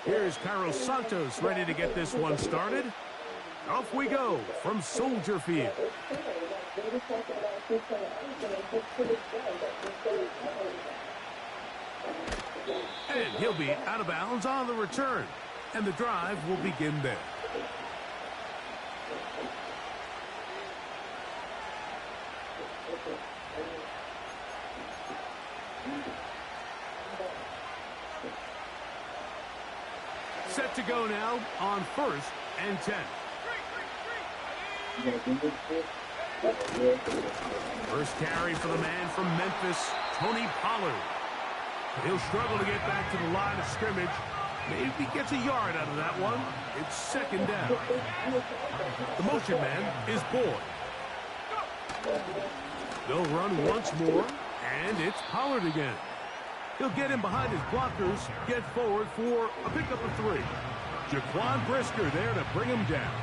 Here's Carlos Santos ready to get this one started. Off we go from Soldier Field. And he'll be out of bounds on the return. And the drive will begin there. Set to go now on 1st and 10. First carry for the man from Memphis, Tony Pollard. He'll struggle to get back to the line of scrimmage. Maybe gets a yard out of that one. It's 2nd down. The motion man is Boyd. They'll run once more, and it's Pollard again. He'll get in behind his blockers, get forward for a pickup of 3. Jaquan Brisker there to bring him down.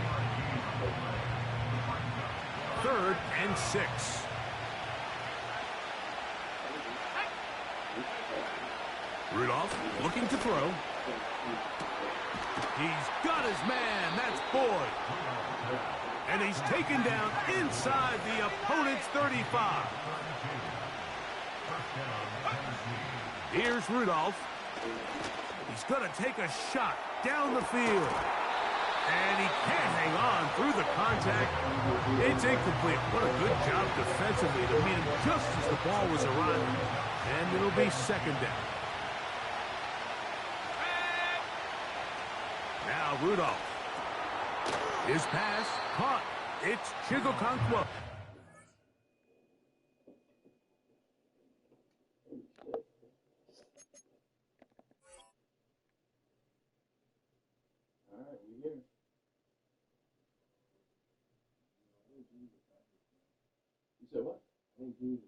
3rd and 6. Rudolph looking to throw. He's got his man. That's Boyd. And he's taken down inside the opponent's 35. Here's Rudolph. He's going to take a shot down the field. And he can't hang on through the contact. It's incomplete. What a good job defensively to meet him just as the ball was arriving. And it'll be 2nd down. Now Rudolph. His pass caught. It's Chigokankwa. You said what? What we doing?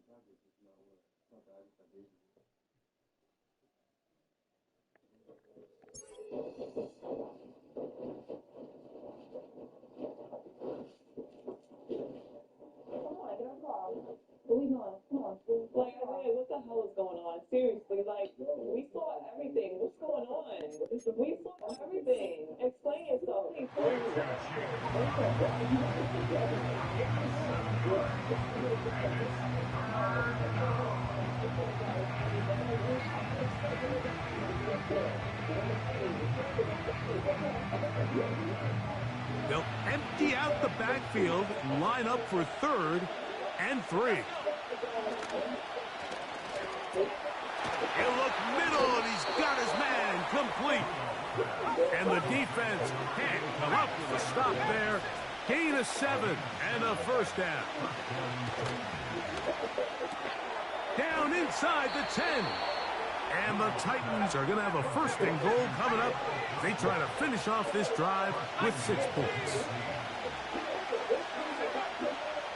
Come on. Like, what the hell is going on? Seriously, like, we saw everything. What's going on? We saw everything. Explain yourself. Please. They'll empty out the backfield, line up for 3rd and 3. He'll look middle, and he's got his man complete. And the defense can't come up with a stop there. Gain of 7 and a 1st down. Down inside the 10. And the Titans are going to have a 1st and goal coming up. They try to finish off this drive with 6 points.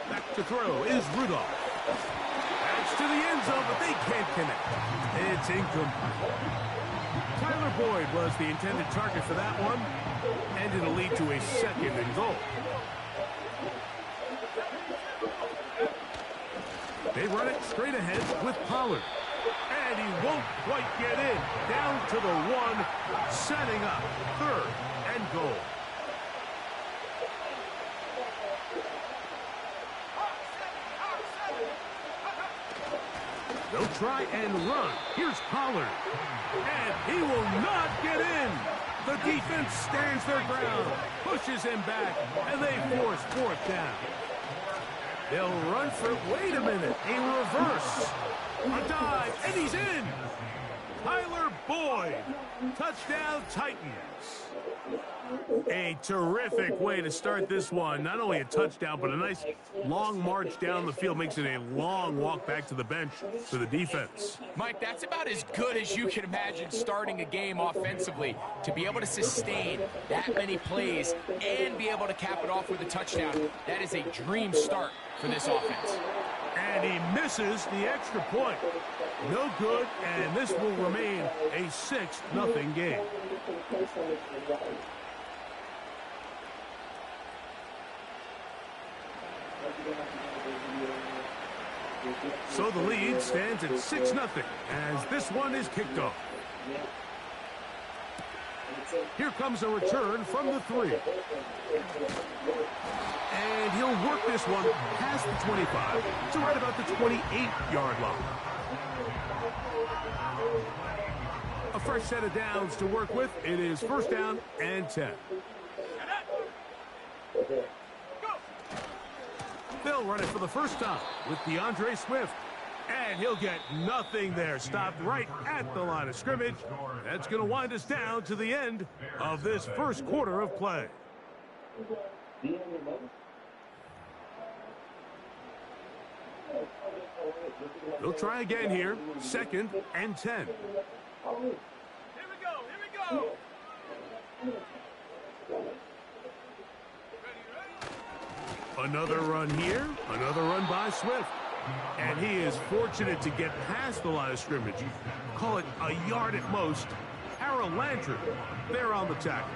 Back to throw is Rudolph. That's to the end zone, but they can't connect. It's incomplete. Tyler Boyd was the intended target for that one, and it'll lead to a 2nd and goal. They run it straight ahead with Pollard. And he won't quite get in. Down to the 1, setting up 3rd and goal. They'll try and run. Here's Pollard. And he will not get in. The defense stands their ground, pushes him back, and they force 4th down. They'll run for, wait a minute, a reverse. A dive, and he's in. Tyler Boyd. Touchdown, Titans. A terrific way to start this one. Not only a touchdown, but a nice long march down the field. Makes it a long walk back to the bench for the defense. Mike, that's about as good as you can imagine starting a game offensively. To be able to sustain that many plays and be able to cap it off with a touchdown, that is a dream start for this offense. And he misses the extra point. No good, and this will remain a 6-0 game. So the lead stands at 6-0 as this one is kicked off. Here comes a return from the 3. And he'll work this one past the 25 to right about the 28-yard line. A fresh set of downs to work with. It is first down and 10. They'll run it for the first time with DeAndre Swift. And he'll get nothing there. Stopped right at the line of scrimmage. That's going to wind us down to the end of this first quarter of play. They'll try again here. Second and 10. Here we go. Another run here. Another run by Swift. And he is fortunate to get past the line of scrimmage. Call it a yard at most. Harold Landry there on the tackle.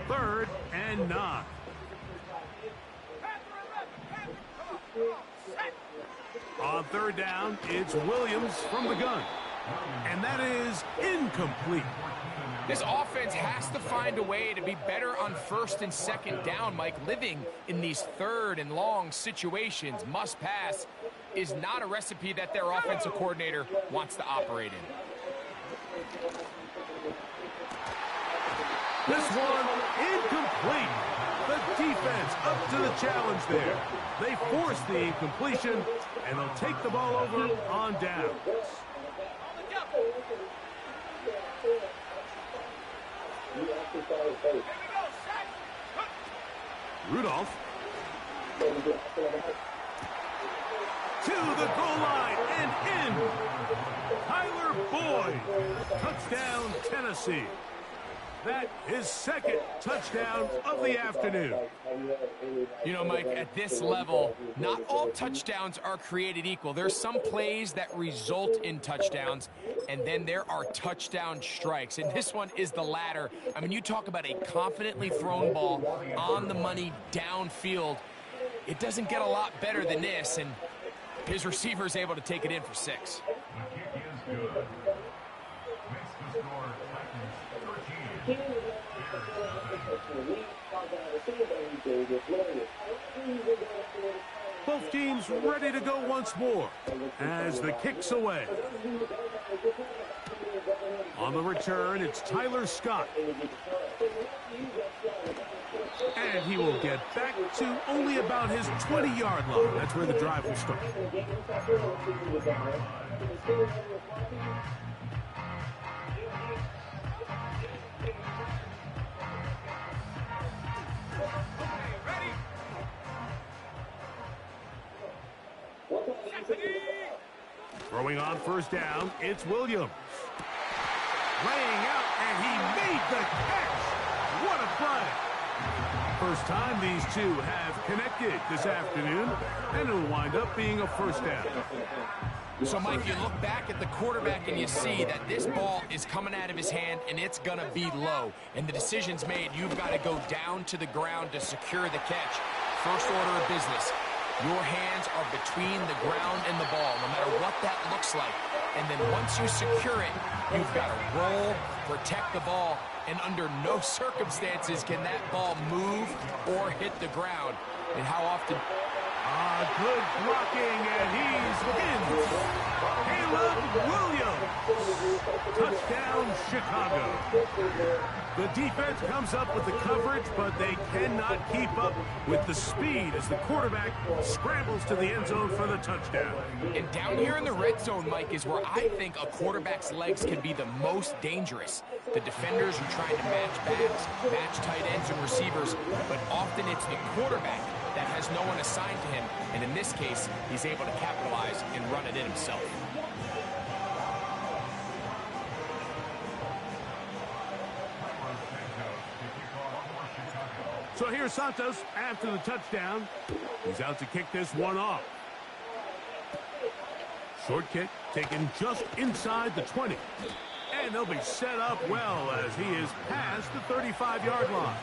Third and 9. On third down, it's Williams from the gun. And that is incomplete. This offense has to find a way to be better on first and second down, Mike. Living in these third and long situations, must pass, is not a recipe that their offensive coordinator wants to operate in. This one incomplete. The defense up to the challenge there. They force the incompletion, and they'll take the ball over on down. Rudolph to the goal line and in. Tyler Boyd. Touchdown, Tennessee. That is second touchdown of the afternoon. You know, Mike, at this level, not all touchdowns are created equal. There's some plays that result in touchdowns, and then there are touchdown strikes. And this one is the latter. I mean, you talk about a confidently thrown ball on the money downfield. It doesn't get a lot better than this, and his receiver is able to take it in for 6. Both teams ready to go once more as the kick's away. On the return, it's Tyler Scott. And he will get back to only about his 20-yard line. That's where the drive will start. Throwing on first down, it's Williams. Laying out, and he made the catch. What a play. First time these two have connected this afternoon, and it'll wind up being a first down. So, Mike, you look back at the quarterback and you see that this ball is coming out of his hand and it's going to be low. And the decision's made. You've got to go down to the ground to secure the catch. First order of business. Your hands are between the ground and the ball, no matter what that looks like. And then once you secure it, you've got to roll, protect the ball, and under no circumstances can that ball move or hit the ground. And how often... Good blocking, and he's in. Caleb Williams. Touchdown, Chicago. The defense comes up with the coverage, but they cannot keep up with the speed as the quarterback scrambles to the end zone for the touchdown. And down here in the red zone, Mike, is where I think a quarterback's legs can be the most dangerous. The defenders are trying to match backs, match tight ends and receivers, but often it's the quarterback that has no one assigned to him, and in this case, he's able to capitalize and run it in himself. So here's Santos after the touchdown. He's out to kick this one off. Short kick taken just inside the 20. And they'll be set up well as he is past the 35-yard line.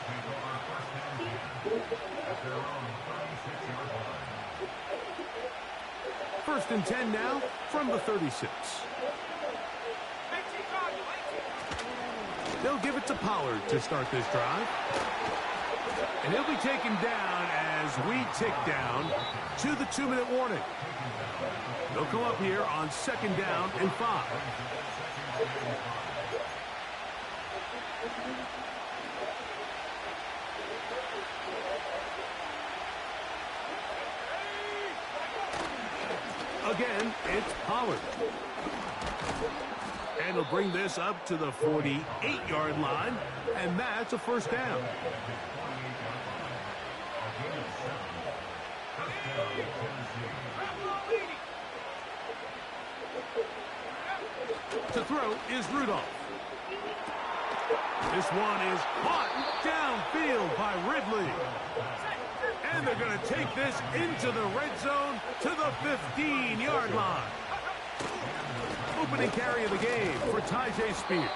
First and 10 now from the 36. They'll give it to Pollard to start this drive. And he'll be taken down as we tick down to the 2-minute warning. They'll come up here on 2nd down and 5. Again, it's Pollard. And he'll bring this up to the 48-yard line, and that's a first down. To throw is Rudolph. This one is caught downfield by Ridley. And they're going to take this into the red zone to the 15-yard line. Opening carry of the game for Tyjae Spears.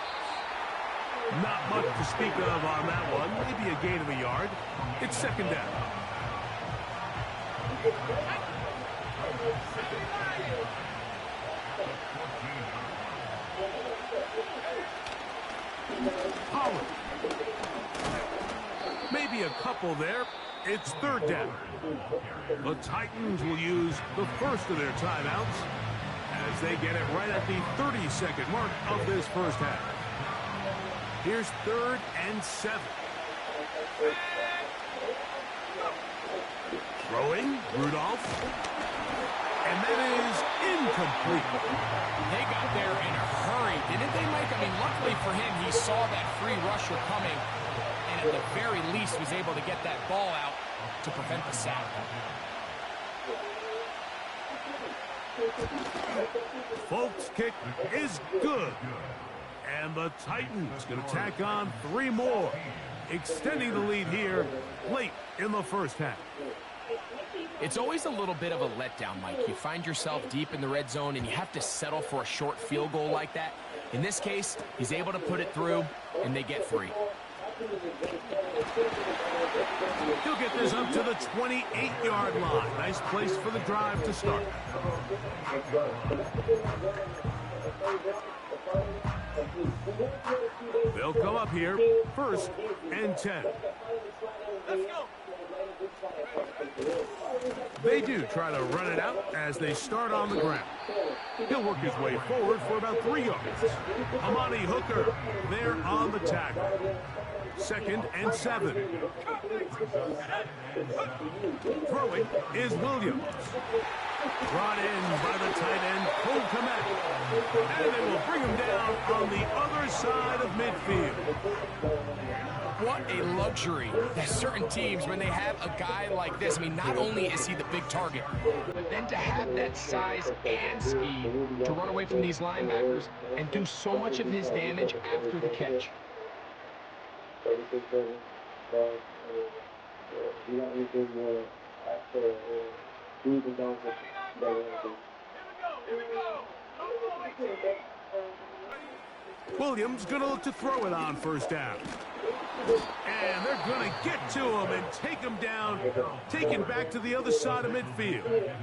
Not much to speak of on that one. Maybe a gain of a yard. It's 2nd down. Pollard. Maybe a couple there. It's 3rd down. The Titans will use the first of their timeouts as they get it right at the 30-second mark of this first half. Here's 3rd and 7. Throwing, Rudolph. And that is incomplete. They got there in a hurry, didn't they, Mike? I mean, luckily for him, he saw that free rusher coming, and at the very least was able to get that ball out to prevent the sack. Folks' kick is good. And the Titans going to tack on 3 more, extending the lead here late in the first half. It's always a little bit of a letdown, Mike. You find yourself deep in the red zone, and you have to settle for a short field goal like that. In this case, he's able to put it through, and they get 3. He'll get this up to the 28-yard line. Nice place for the drive to start. They'll come up here, 1st and 10. Let's go. They do try to run it out as they start on the ground. He'll work his way forward for about 3 yards. Amani Hooker there on the tackle. 2nd and 7. Throwing is Williams. Brought in by the tight end, Cole Kmet. And they will bring him down on the other side of midfield. What a luxury that certain teams, when they have a guy like this, I mean, not only is he the big target, but then to have that size and speed to run away from these linebackers and do so much of his damage after the catch. Williams going to look to throw it on 1st down. And they're going to get to him and take him down, taken back to the other side of midfield.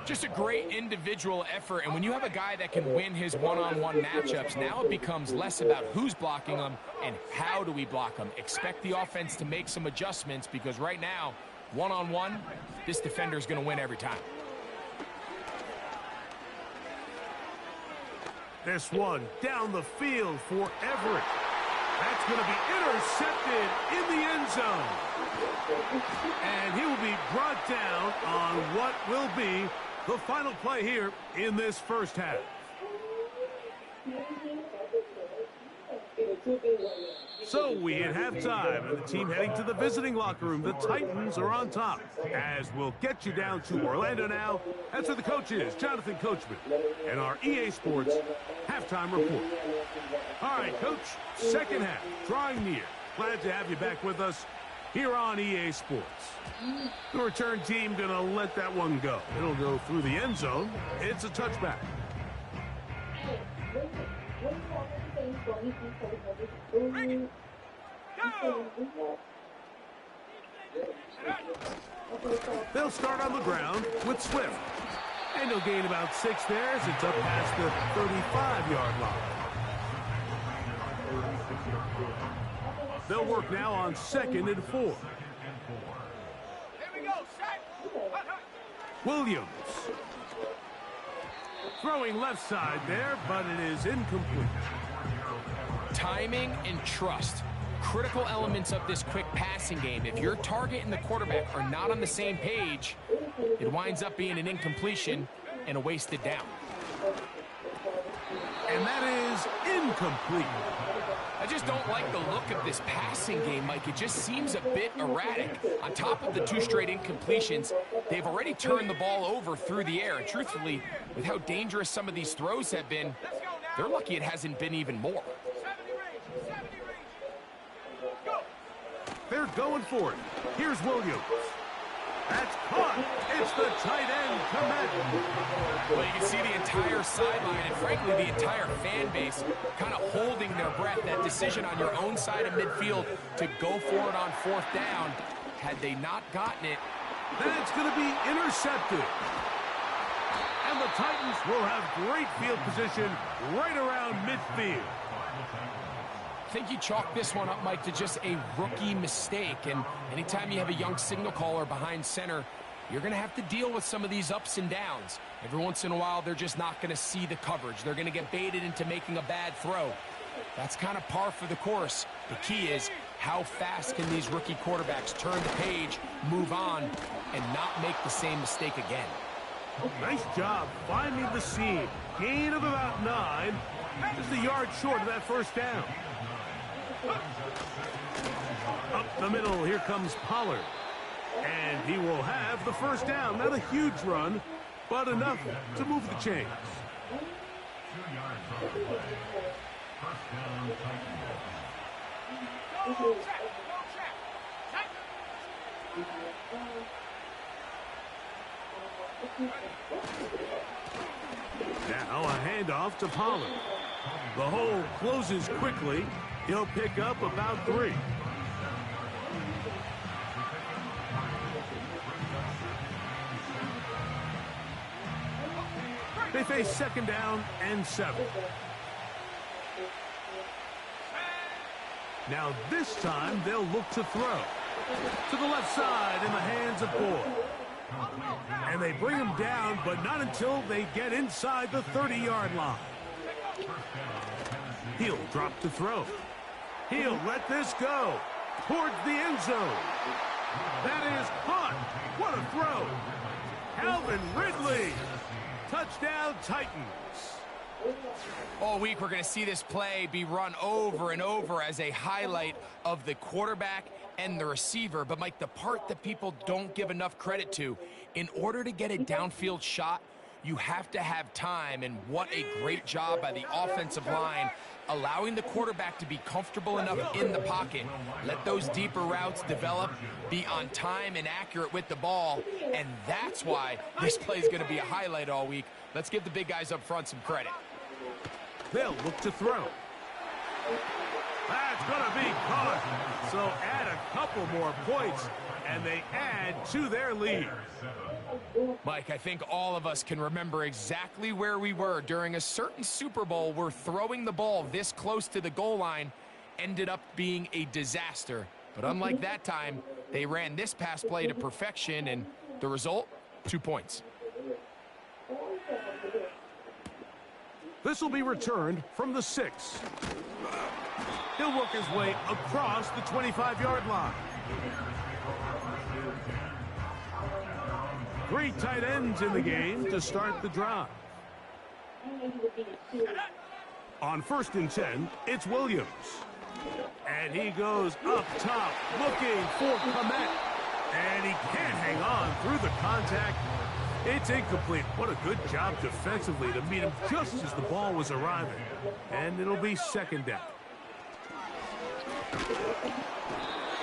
Just a great individual effort, and when you have a guy that can win his one-on-one matchups, now it becomes less about who's blocking him and how do we block him. Expect the offense to make some adjustments because right now, one-on-one, this defender is going to win every time. This one down the field for Everett. That's going to be intercepted in the end zone. And he will be brought down on what will be the final play here in this first half. So we hit halftime, and the team heading to the visiting locker room. The Titans are on top. As we'll get you down to Orlando now. That's where the coach is, Jonathan Coachman, and our EA Sports halftime report. All right, Coach, second half, drawing near. Glad to have you back with us here on EA Sports. The return team going to let that one go. It'll go through the end zone. It's a touchback. They'll start on the ground with Swift. And he'll gain about 6 there as it's up past the 35-yard line. They'll work now on 2nd and 4. Here we go, set. Williams. Throwing left side there, but it is incomplete. Timing and trust. Critical elements of this quick passing game. If your target and the quarterback are not on the same page, it winds up being an incompletion and a wasted down. And that is incomplete. I just don't like the look of this passing game, Mike. It just seems a bit erratic. On top of the 2 straight incompletions, they've already turned the ball over through the air. And truthfully, with how dangerous some of these throws have been, they're lucky it hasn't been even more. They're going for it. Here's Williams. That's caught. It's the tight end, Komet. Well, you can see the entire sideline and, frankly, the entire fan base kind of holding their breath. That decision on your own side of midfield to go for it on 4th down, had they not gotten it, then it's going to be intercepted. And the Titans will have great field position right around midfield. I think you chalk this one up, Mike, to just a rookie mistake. And anytime you have a young signal caller behind center, you're going to have to deal with some of these ups and downs. Every once in a while, they're just not going to see the coverage. They're going to get baited into making a bad throw. That's kind of par for the course. The key is, how fast can these rookie quarterbacks turn the page, move on, and not make the same mistake again? Nice job finding the seam. Gain of about 9. Just a yard short of that 1st down. Up the middle, here comes Pollard. And he will have the 1st down. Not a huge run, but enough to move the chains. Now a handoff to Pollard. The hole closes quickly. He'll pick up about 3. They face 2nd down and 7. Now this time they'll look to throw. To the left side in the hands of Boyd. And they bring him down, but not until they get inside the 30-yard line. He'll drop to throw. He'll let this go towards the end zone. That is caught. What a throw. Calvin Ridley. Touchdown, Titans. All week, we're going to see this play be run over and over as a highlight of the quarterback and the receiver. But, Mike, the part that people don't give enough credit to, in order to get a downfield shot, you have to have time. And what a great job by the offensive line, allowing the quarterback to be comfortable enough in the pocket, let those deeper routes develop, be on time and accurate with the ball, and that's why this play is going to be a highlight all week. Let's give the big guys up front some credit. They'll look to throw. That's going to be caught. So add a couple more points, and they add to their lead. Mike, I think all of us can remember exactly where we were during a certain Super Bowl where throwing the ball this close to the goal line ended up being a disaster. But unlike that time, they ran this pass play to perfection, and the result, 2 points. This will be returned from the 6. He'll work his way across the 25-yard line. 3 tight ends in the game to start the drive. On 1st and 10, it's Williams. And he goes up top, looking for Komet. And he can't hang on through the contact. It's incomplete. What a good job defensively to meet him just as the ball was arriving. And it'll be 2nd down.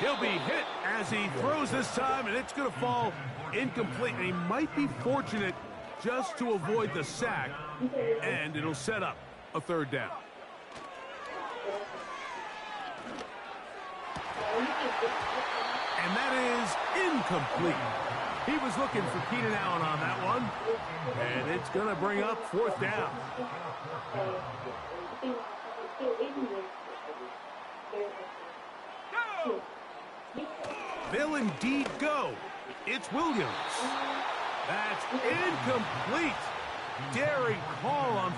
He'll be hit as he throws this time, and it's going to fall incomplete. And he might be fortunate just to avoid the sack, and it'll set up a 3rd down. And that is incomplete. He was looking for Keenan Allen on that one. And it's going to bring up 4th down. They'll indeed go. It's Williams. That's incomplete. Daring call on